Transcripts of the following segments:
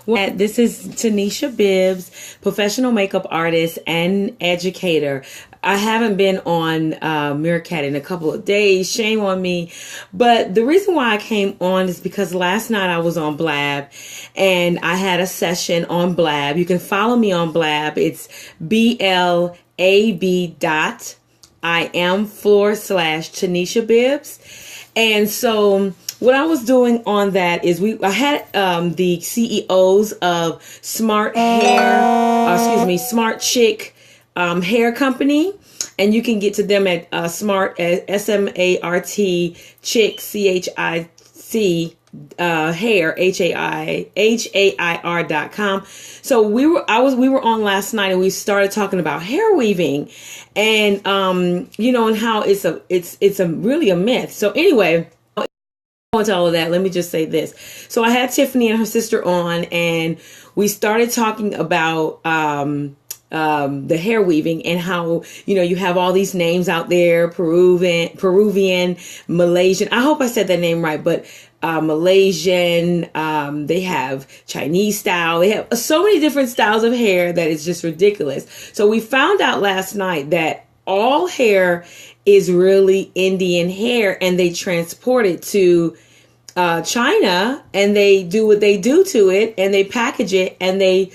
This is TenishaBibbs, professional makeup artist and educator. I haven't been on Meerkat in a couple of days. Shame on me. But the reason why I came on is because last night I was on Blab and I had a session on Blab. You can follow me on Blab. It's blab.im/TenishaBibbs. And so what I was doing on that is I had the CEOs of Smart Chick hair company, and you can get to them at Smart SMART Chick CHIC hair HAIR.com. So we were on last night and we started talking about hair weaving, and and how it's really a myth. So anyway, into all of that, let me just say this. So I had Tiffany and her sister on, and we started talking about the hair weaving and how, you have all these names out there, Peruvian, Malaysian. I hope I said that name right, but Malaysian, they have Chinese style. They have so many different styles of hair that it's just ridiculous. So we found out last night that all hair is really Indian hair, and they transport it to China, and they do what they do to it, and they package it, and they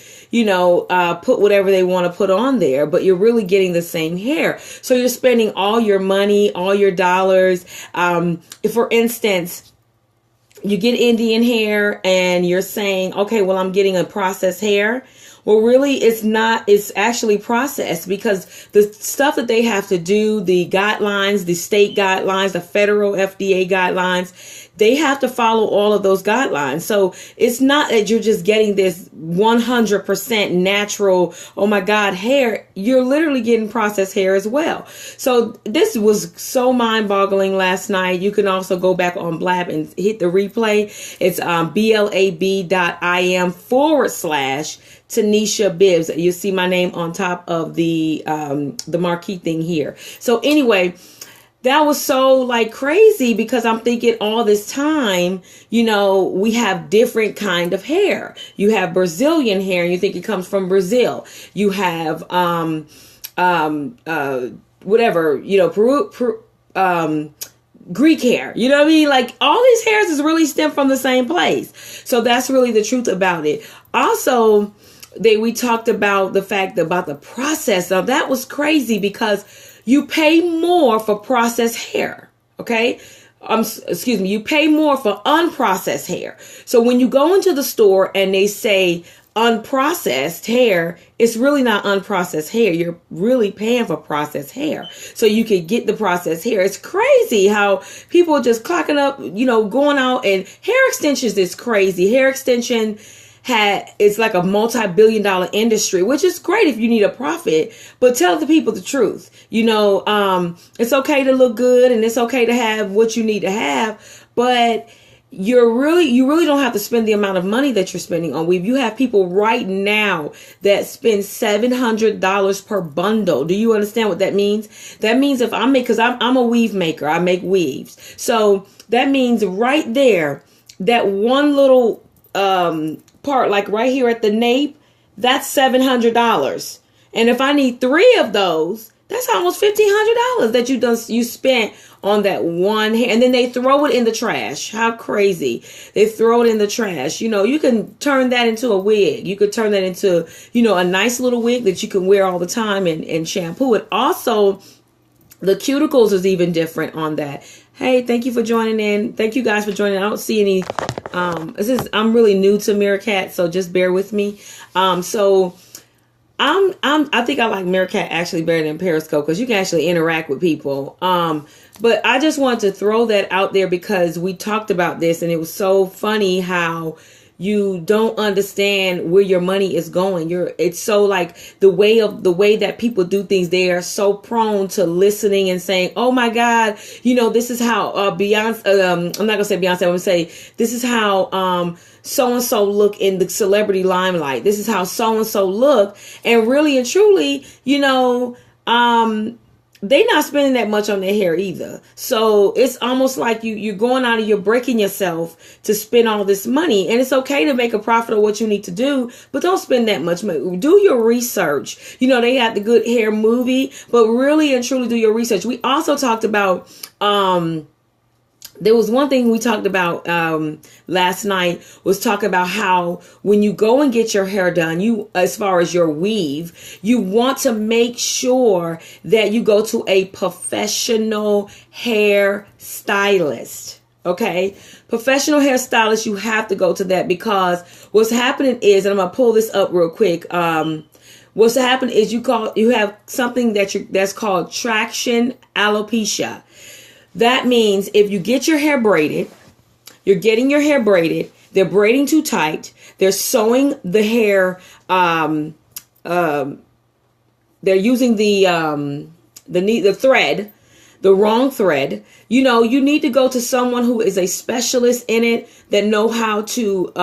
put whatever they want to put on there, but you're really getting the same hair. So you're spending all your money, all your dollars. If, for instance, you get Indian hair and you're saying, okay, well, I'm getting a processed hair. Well, really, it's not. It's actually processed, because the stuff that they have to do, the guidelines, the state guidelines, the federal FDA guidelines, they have to follow all of those guidelines. So it's not that you're just getting this 100% natural, oh my God, hair. You're literally getting processed hair as well. So this was so mind-boggling last night. You can also go back on Blab and hit the replay. It's blab.im/TenishaBibbs. You see my name on top of the marquee thing here. So anyway, that was so crazy, because I'm thinking all this time, we have different kind of hair. You have Brazilian hair, and you think it comes from Brazil. You have Greek hair. You know what I mean? All these hairs is really stem from the same place. So that's really the truth about it. Also, we talked about the fact about the process. Now that was crazy, because you pay more for processed hair. Okay. You pay more for unprocessed hair. So when you go into the store and they say unprocessed hair, it's really not unprocessed hair. You're really paying for processed hair, so you could get the processed hair. It's crazy how people are just clocking up, going out, and hair extensions is crazy. Hair extension it's like a multi-billion-dollar industry, which is great if you need a profit, but tell the people the truth. It's okay to look good, and it's okay to have what you need to have, but you really don't have to spend the amount of money that you're spending on weave. You have people right now that spend $700 per bundle. Do you understand what that means? That means if because I'm a weave maker, I make weaves. So that means right there, that one little part, like right here at the nape, that's $700. And if I need 3 of those, that's almost $1,500 that you spent on that one hair. And then they throw it in the trash. How crazy. They throw it in the trash. You can turn that into a wig. You could turn that into, a nice little wig that you can wear all the time and shampoo it. Also, the cuticles is even different on that. Hey, thank you for joining in. Thank you guys for joining. I don't see any, I'm really new to Meerkat, so just bear with me. I think I like Meerkat actually better than Periscope, because you can actually interact with people. But I just wanted to throw that out there, because we talked about this, and it was so funny how you don't understand where your money is going. It's so the way that people do things, they are so prone to listening and saying, oh my God, this is how Beyonce, I'm not gonna say Beyonce, I'm gonna say this is how so-and-so look in the celebrity limelight. This is how so-and-so look. And really and truly, they not spending that much on their hair either. So it's almost like you're going out and you're breaking yourself to spend all this money. And it's okay to make a profit of what you need to do, but don't spend that much money. Do your research. You know, they had the Good Hair movie, but really and truly do your research. We also talked about, there was one thing we talked about last night, was talking about how when you go and get your hair done, you, as far as your weave, you want to make sure that you go to a professional hair stylist. Okay, professional hairstylist, you have to go to that, because what's happening is, and I'm gonna pull this up real quick. What's happening is you have something that's called traction alopecia. That means if you get your hair braided, you're getting your hair braided, they're braiding too tight, they're sewing the hair, they're using the thread, the wrong thread. You know, you need to go to someone who is a specialist in it, that know how to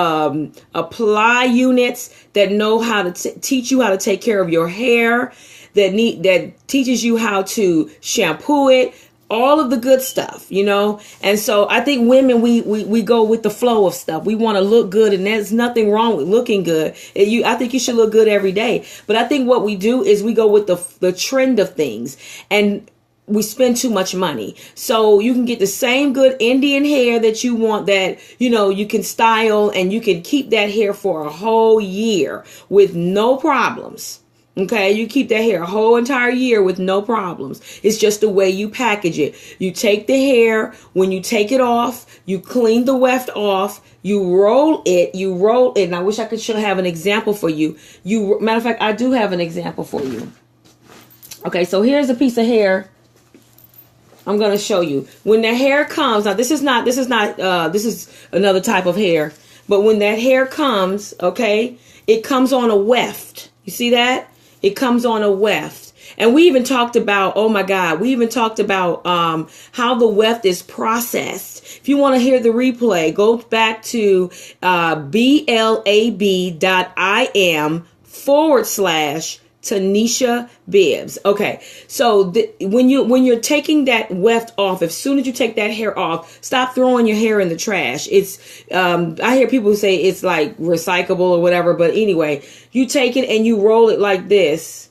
apply units, that know how to teach you how to take care of your hair, that teaches you how to shampoo it, all of the good stuff, you know. And so I think women, we go with the flow of stuff. We want to look good, and there's nothing wrong with looking good. I think you should look good every day. But I think what we do is we go with the trend of things, and we spend too much money. So you can get the same good Indian hair that you want, that, you know, you can style, and you can keep that hair for a whole year with no problems. Okay, you keep that hair a whole entire year with no problems. It's just the way you package it. You take the hair, when you take it off, you clean the weft off, you roll it. And I wish I could have an example for you. Matter of fact, I do have an example for you. Okay, so here's a piece of hair I'm going to show you. When the hair comes, now this is another type of hair, but when that hair comes, okay, it comes on a weft. You see that? It comes on a weft. And we even talked about, oh my God, how the weft is processed. If you want to hear the replay, go back to blab.im/TenishaBibbs. Okay, so when you're taking that weft off, as soon as you take that hair off, stop throwing your hair in the trash. It's I hear people say it's like recyclable or whatever, but anyway, you take it and you roll it like this.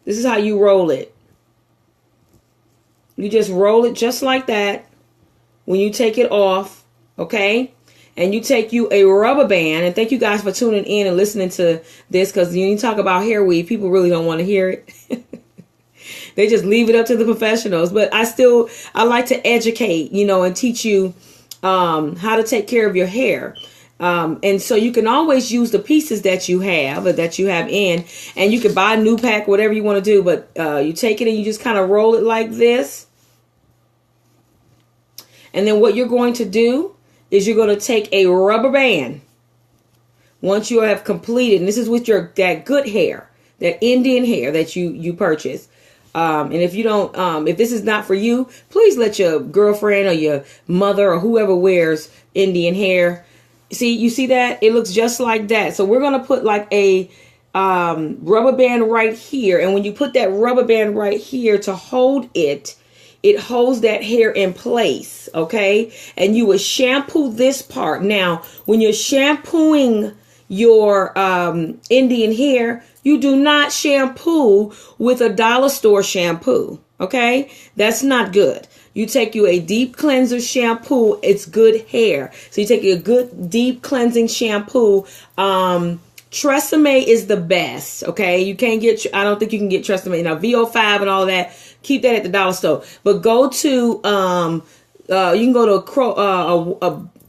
This is how you roll it. You just roll it just like that when you take it off, okay? And you take you a rubber band, and thank you guys for tuning in and listening to this, because when you talk about hair weave, people really don't want to hear it. They just leave it up to the professionals. But I like to educate, you know, and teach you how to take care of your hair. And so you can always use the pieces that you have in, and you can buy a new pack, whatever you want to do. But you take it and you just kind of roll it like this. And then what you're going to do is you're going to take a rubber band once you have completed, and this is with that good hair, that Indian hair that you purchase. And if you don't, if this is not for you, please let your girlfriend or your mother or whoever wears Indian hair. You see that? It looks just like that. So we're going to put like a rubber band right here. And when you put that rubber band right here to hold it, it holds that hair in place, okay? And you would shampoo this part. Now, when you're shampooing your Indian hair, you do not shampoo with a dollar store shampoo, okay? That's not good. You take you a deep cleanser shampoo. It's good hair. So you take a good deep cleansing shampoo. Tresemme is the best, okay? I don't think you can get Tresemme. Now, VO5 and all that, keep that at the dollar store. But go to, you can go to a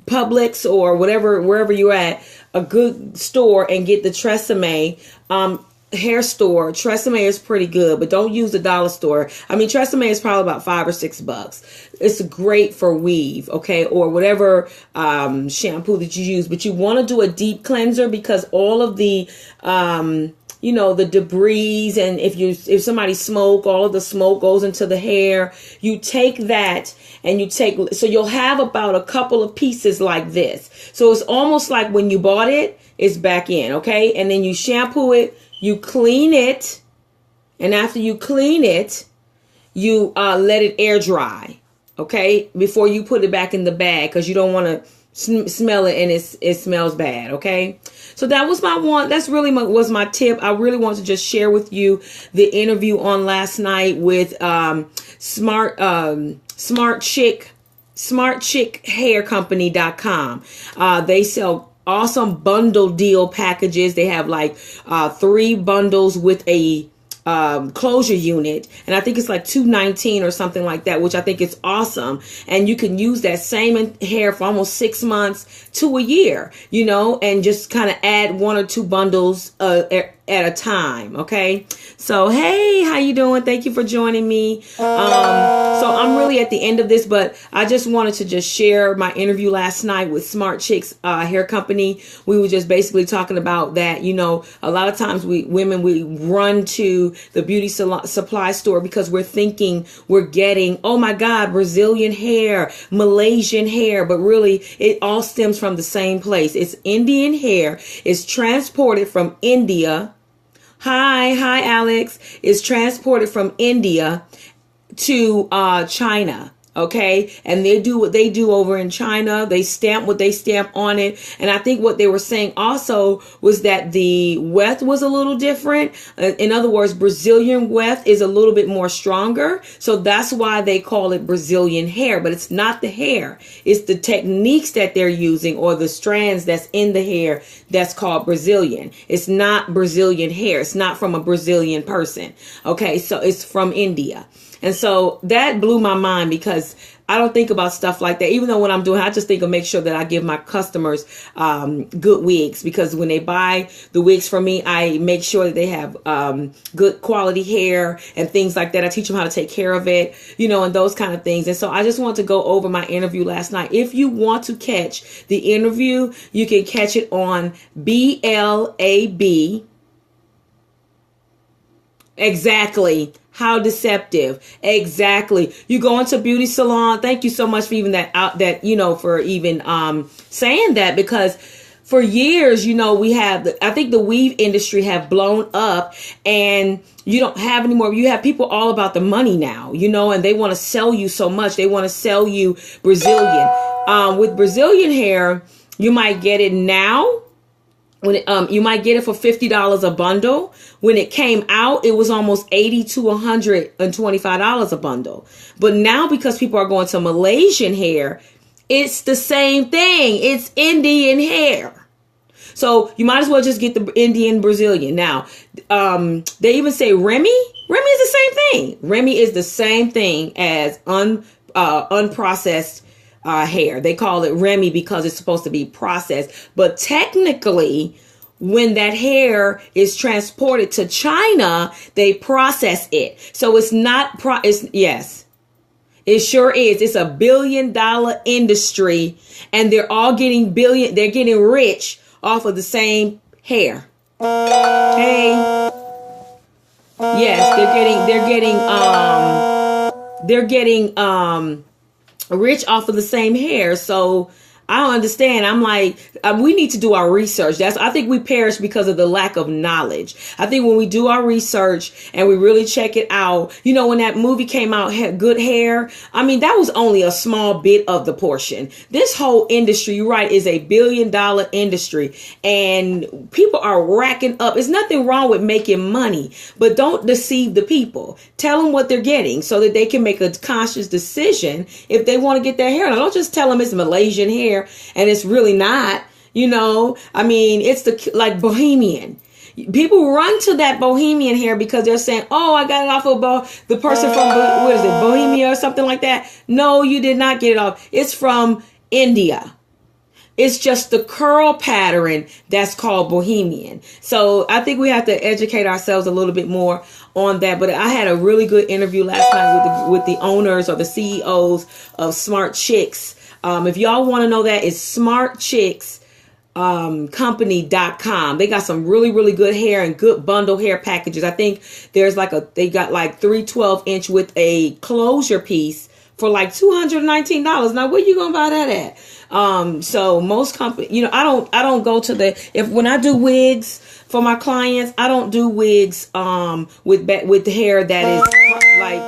Publix or wherever you're at, a good store, and get the Tresemme hair store. Tresemme is pretty good, but don't use the dollar store. I mean, Tresemme is probably about $5 or $6. It's great for weave, okay, or whatever shampoo that you use. But you want to do a deep cleanser, because all of the the debris, and if somebody smoke, all of the smoke goes into the hair. You take that and so you'll have about a couple of pieces like this. So it's almost like when you bought it, it's back in, okay? And then you shampoo it, you clean it, and after you clean it, you let it air dry, okay, before you put it back in the bag, because you don't want to smell it and it smells bad. Okay, so that was my one. That's really was my tip. I really want to just share with you the interview on last night with Smart Chick Company.com. They sell awesome bundle deal packages. They have like 3 bundles with a closure unit, and I think it's like $219 or something like that, which I think is awesome. And you can use that same hair for almost 6 months to a year, you know, and just kind of add 1 or 2 bundles at a time. Okay, so hey, how you doing? Thank you for joining me. So I'm really at the end of this, but I just wanted to just share my interview last night with Smart Chicks Hair Company. We were just basically talking about that, you know, a lot of times we run to the beauty supply store because we're thinking we're getting, oh my God, Brazilian hair, Malaysian hair, but really it all stems from the same place. It's Indian hair. It's transported from India. Hi, Alex. It's transported from India to China. Okay, and they do what they do over in China. They stamp what they stamp on it. And I think what they were saying also was that the weft was a little different. In other words, Brazilian weft is a little bit more stronger. So that's why they call it Brazilian hair. But it's not the hair. It's the techniques that they're using or the strands that's in the hair that's called Brazilian. It's not Brazilian hair. It's not from a Brazilian person. Okay, so it's from India. And so that blew my mind because I don't think about stuff like that. Even though when I'm doing, I just think of make sure that I give my customers good wigs, because when they buy the wigs from me, I make sure that they have good quality hair and things like that. I teach them how to take care of it, you know, and those kind of things. And so I just want to go over my interview last night. If you want to catch the interview, you can catch it on BLAB. Exactly. How deceptive. Exactly. You go into beauty salon. Thank you so much for even for even saying that, because for years, you know, I think the weave industry have blown up, and you don't have anymore. You have people all about the money now, you know, and they want to sell you so much. They want to sell you Brazilian. With Brazilian hair, you might get it now. When you might get it for $50 a bundle. When it came out, it was almost $80 to $125 a bundle. But now, because people are going to Malaysian hair, it's the same thing. It's Indian hair. So you might as well just get the Indian Brazilian. Now, they even say Remy. Remy is the same thing. Remy is the same thing as unprocessed hair. They call it Remy because it's supposed to be processed. But technically, when that hair is transported to China, they process it. So it's not yes. It sure is. It's $1 billion industry, and they're all getting they're getting rich off of the same hair. Hey. Yes, they're getting rich off of the same hair. So I don't understand. I'm like, we need to do our research. I think we perish because of the lack of knowledge. I think when we do our research and we really check it out, you know, when that movie came out, Good Hair, I mean, that was only a small bit of the portion. This whole industry, you're right, is $1 billion industry, and people are racking up. There's nothing wrong with making money, but don't deceive the people. Tell them what they're getting so that they can make a conscious decision if they want to get their hair. Now, don't just tell them it's Malaysian hair and it's really not, you know. I mean, it's like Bohemian. People run to that Bohemian hair because they're saying, oh, I got it off of the person from, what is it, Bohemia or something like that. No, you did not get it off. It's from India. It's just the curl pattern that's called Bohemian. So I think we have to educate ourselves a little bit more on that. But I had a really good interview last night with the owners or the CEOs of Smart Chicks. If y'all want to know that, it's Smart Chicks company.com. They got some really, really good hair and good bundle hair packages. I think they got like 3 12-inch with a closure piece for like $219. Now, where you gonna buy that at? So most companies, you know, I don't go to when I do wigs for my clients, I don't do wigs with the hair that is like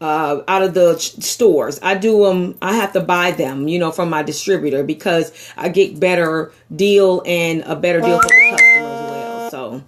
out of the stores. I do them. I have to buy them, from my distributor because I get better deal and a better deal for the customer as well. So,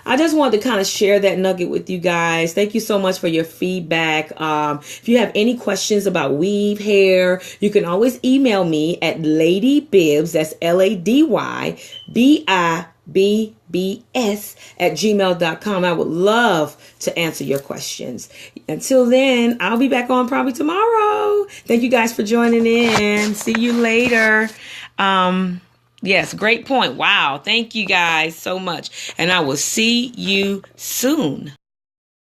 I just wanted to kind of share that nugget with you guys. Thank you so much for your feedback. If you have any questions about weave, hair, you can always email me at LadyBibbs. That's LadyBibbs@gmail.com. I would love to answer your questions. Until then, I'll be back on probably tomorrow. Thank you guys for joining in. See you later. Yes, great point. Wow. Thank you guys so much. And I will see you soon.